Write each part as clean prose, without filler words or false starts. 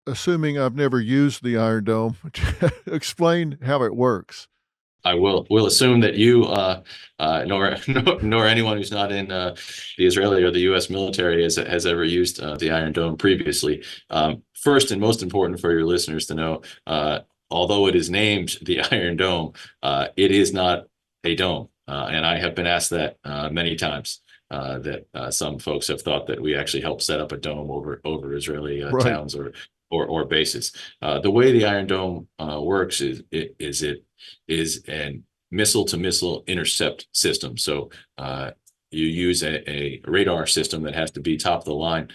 assuming I've never used the Iron Dome, explain how it works. I will assume that you, nor anyone who's not in the Israeli or the U.S. military has ever used the Iron Dome previously. First and most important for your listeners to know, although it is named the Iron Dome, it is not a dome, and I have been asked that many times. That some folks have thought that we actually helped set up a dome over Israeli Right. towns or bases. The way the Iron Dome works is an missile-to-missile intercept system. So you use a radar system that has to be top of the line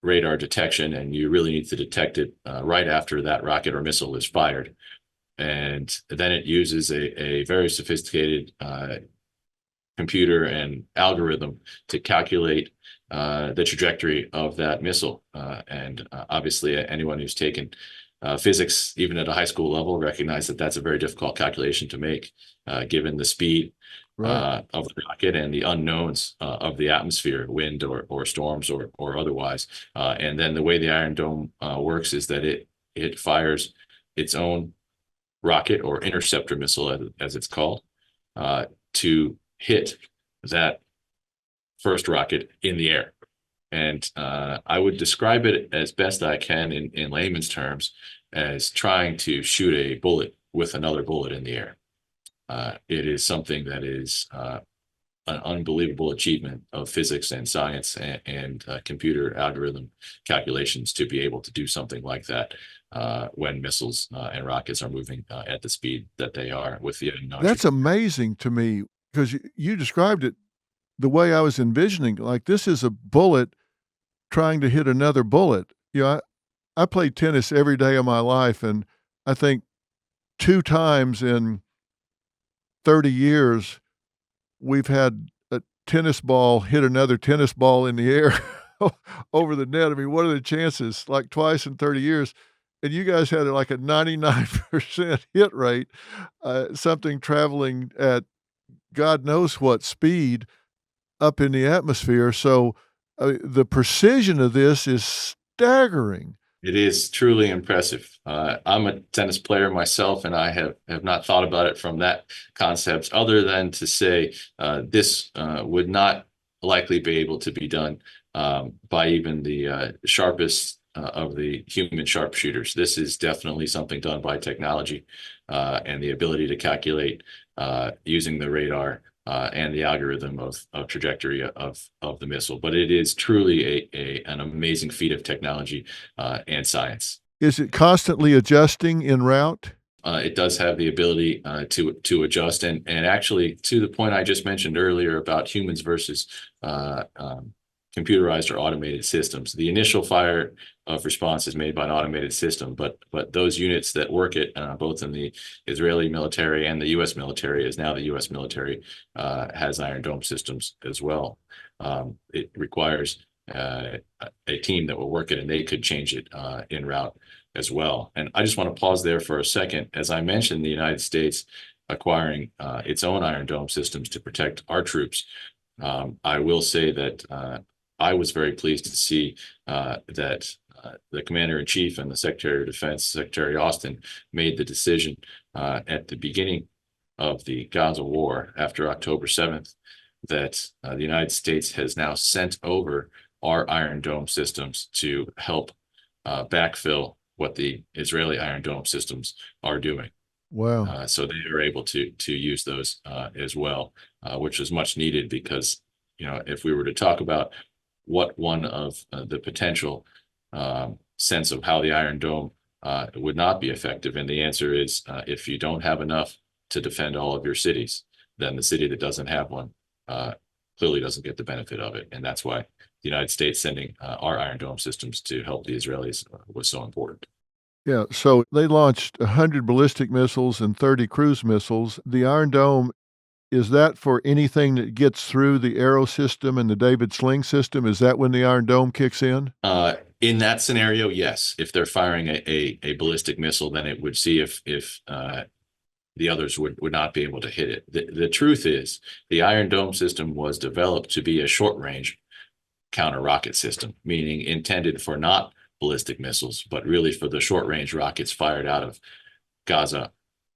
radar detection, and you really need to detect it right after that rocket or missile is fired. And then it uses a very sophisticated computer and algorithm to calculate the trajectory of that missile. And obviously, anyone who's taken physics, even at a high school level, recognize that that's a very difficult calculation to make, given the speed Right. of the rocket and the unknowns of the atmosphere, wind or storms or otherwise. And then the way the Iron Dome works is that it fires its own rocket or interceptor missile, as it's called, to hit that first rocket in the air. And I would describe it as best I can in layman's terms as trying to shoot a bullet with another bullet in the air. It is something that is an unbelievable achievement of physics and science and computer algorithm calculations to be able to do something like that when missiles and rockets are moving at the speed that they are with the unknown. That's amazing to me because you described it the way I was envisioning. Like this is a bullet trying to hit another bullet. I played tennis every day of my life, and I think 2 times in 30 years we've had a tennis ball hit another tennis ball in the air over the net. I mean, what are the chances? Like twice in 30 years. And you guys had like a 99% hit rate, something traveling at God knows what speed up in the atmosphere. So the precision of this is staggering. It is truly impressive. I'm a tennis player myself, and I have not thought about it from that concept, other than to say this would not likely be able to be done by even the sharpest of the human sharpshooters. This is definitely something done by technology and the ability to calculate using the radar and the algorithm of trajectory of the missile. But it is truly an amazing feat of technology and science. Is it constantly adjusting en route? It does have the ability to adjust, and actually, to the point I just mentioned earlier about humans versus computerized or automated systems. The initial fire of response is made by an automated system, but those units that work it, both in the Israeli military and the U.S. military, as now the U.S. military has Iron Dome systems as well. It requires a team that will work it, and they could change it en route as well. And I just want to pause there for a second. As I mentioned, the United States acquiring its own Iron Dome systems to protect our troops. I will say that I was very pleased to see that the Commander-in-Chief and the Secretary of Defense, Secretary Austin, made the decision at the beginning of the Gaza war after October 7th that the United States has now sent over our Iron Dome systems to help backfill what the Israeli Iron Dome systems are doing. Wow. So they are able to use those as well, which is much needed because, if we were to talk about what one of the potential sense of how the Iron Dome would not be effective, and the answer is if you don't have enough to defend all of your cities, then the city that doesn't have one clearly doesn't get the benefit of it. And that's why the United States sending our Iron Dome systems to help the Israelis was so important. Yeah, so they launched 100 ballistic missiles and 30 cruise missiles. The Iron Dome, is that for anything that gets through the Arrow system and the David Sling system? Is that when the Iron Dome kicks in? In that scenario, yes. If they're firing a ballistic missile, then it would see if the others would not be able to hit it. The truth is, the Iron Dome system was developed to be a short range counter rocket system, meaning intended for not ballistic missiles, but really for the short range rockets fired out of Gaza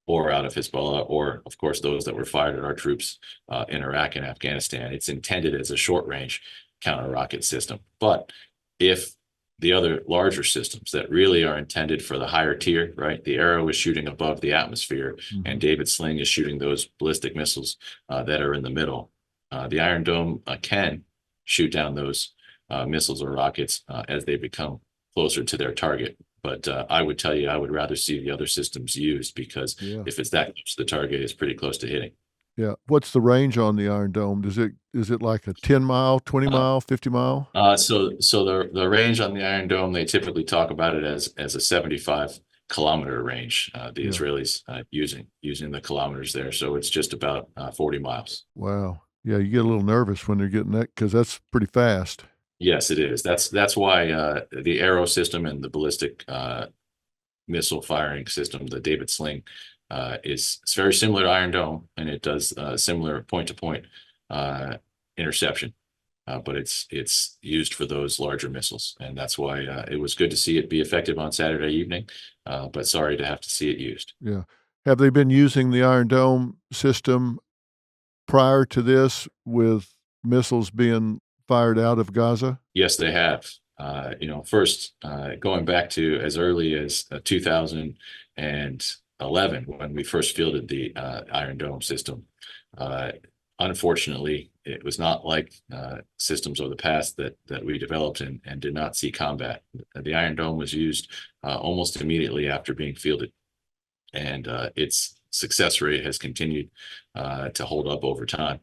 or out of Hezbollah, or of course those that were fired at our troops in Iraq and Afghanistan. It's intended as a short range counter rocket system. But if the other larger systems that really are intended for the higher tier, right? The Arrow is shooting above the atmosphere, and David Sling is shooting those ballistic missiles that are in the middle. The Iron Dome can shoot down those missiles or rockets as they become closer to their target. But I would tell you, I would rather see the other systems used, because Yeah. if it's that close to the target, it's pretty close to hitting. Yeah. What's the range on the Iron Dome? Is it like a 10-mile, 20-mile, 50-mile? So the range on the Iron Dome, they typically talk about it as a 75-kilometer range. The Yeah. Israelis using the kilometers there, so it's just about 40 miles. Wow. Yeah, you get a little nervous when they're getting that, because that's pretty fast. Yes, it is. That's why the Arrow system and the ballistic missile firing system, the David Sling, it's very similar to Iron Dome, and it does similar point-to-point interception. But it's used for those larger missiles, and that's why it was good to see it be effective on Saturday evening. But sorry to have to see it used. Yeah. Have they been using the Iron Dome system prior to this with missiles being fired out of Gaza? Yes, they have. First, going back to as early as 2011, when we first fielded the Iron Dome system. Unfortunately, it was not like systems of the past that we developed and did not see combat. The Iron Dome was used almost immediately after being fielded, and its success rate has continued to hold up over time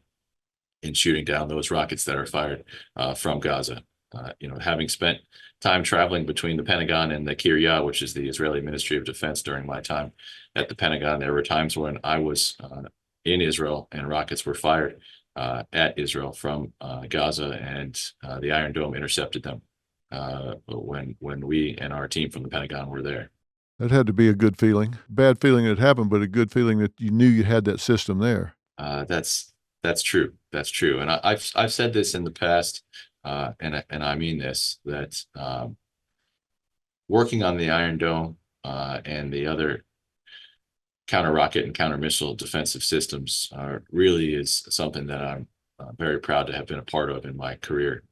in shooting down those rockets that are fired from Gaza. Having spent time traveling between the Pentagon and the Kiryat, which is the Israeli Ministry of Defense, during my time at the Pentagon, there were times when I was in Israel and rockets were fired at Israel from Gaza, and the Iron Dome intercepted them when we and our team from the Pentagon were there. That had to be a good feeling. Bad feeling it happened, but a good feeling that you knew you had that system there. That's true. That's true. And I've said this in the past, and I mean this, that working on the Iron Dome and the other counter rocket and counter missile defensive systems really is something that I'm very proud to have been a part of in my career,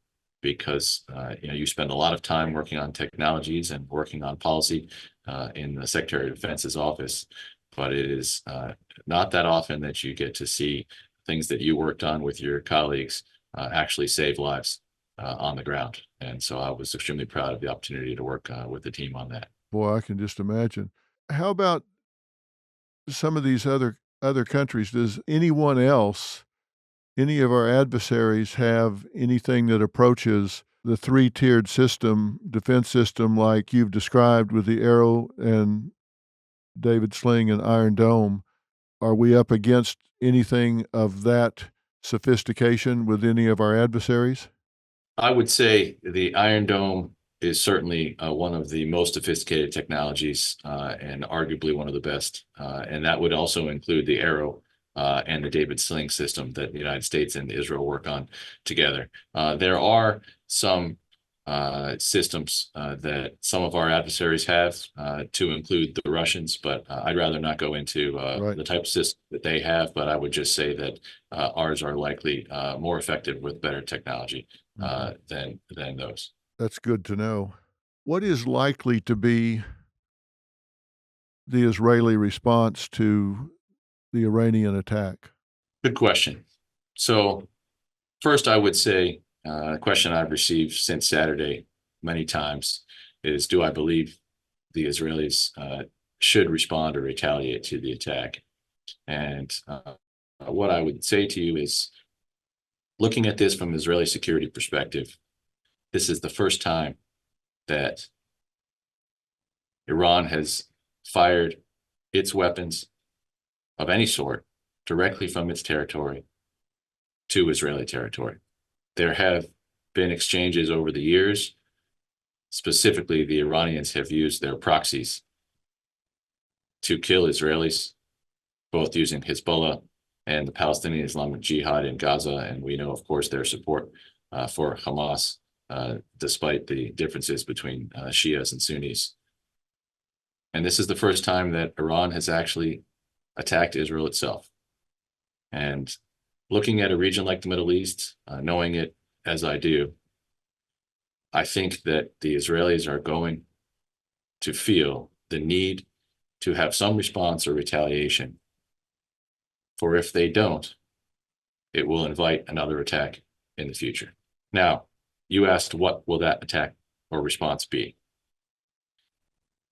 because you spend a lot of time working on technologies and working on policy in the Secretary of Defense's office, but it is not that often that you get to see things that you worked on with your colleagues actually save lives on the ground. And so I was extremely proud of the opportunity to work with the team on that. Boy, I can just imagine. How about some of these other countries? Does anyone else, any of our adversaries, have anything that approaches the three-tiered system, defense system, like you've described with the Arrow and David Sling and Iron Dome? Are we up against anything of that sophistication with any of our adversaries? I would say the Iron Dome is certainly one of the most sophisticated technologies and arguably one of the best. And that would also include the Arrow and the David Sling system that the United States and Israel work on together. There are some systems that some of our adversaries have, to include the Russians, but I'd rather not go into Right. the type of system that they have. But I would just say that ours are likely more effective with better technology than those. That's good to know. What is likely to be the Israeli response to the Iranian attack? Good question. So first, I would say a question I've received since Saturday many times is, do I believe the Israelis should respond or retaliate to the attack? And what I would say to you is, looking at this from an Israeli security perspective, this is the first time that Iran has fired its weapons of any sort directly from its territory to Israeli territory. There have been exchanges over the years. Specifically, the Iranians have used their proxies to kill Israelis, both using Hezbollah and the Palestinian Islamic Jihad in Gaza. And we know, of course, their support for Hamas despite the differences between Shias and Sunnis. And this is the first time that Iran has actually attacked Israel itself. And looking at a region like the Middle East, knowing it as I do, I think that the Israelis are going to feel the need to have some response or retaliation. For if they don't, it will invite another attack in the future. Now, you asked, what will that attack or response be?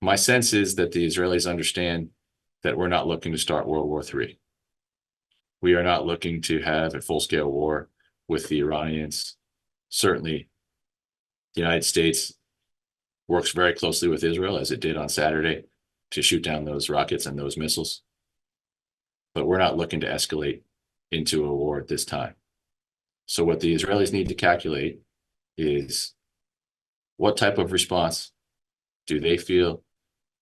My sense is that the Israelis understand that we're not looking to start World War III. We are not looking to have a full-scale war with the Iranians. Certainly, the United States works very closely with Israel, as it did on Saturday, to shoot down those rockets and those missiles. But we're not looking to escalate into a war at this time. So what the Israelis need to calculate is, what type of response do they feel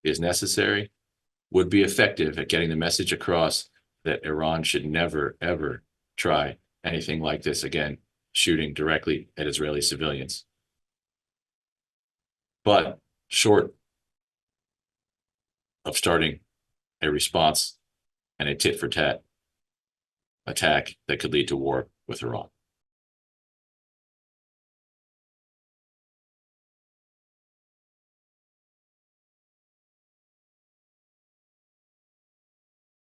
is necessary, would be effective at getting the message across that Iran should never, ever try anything like this again, shooting directly at Israeli civilians. But short of starting a response and a tit-for-tat attack that could lead to war with Iran.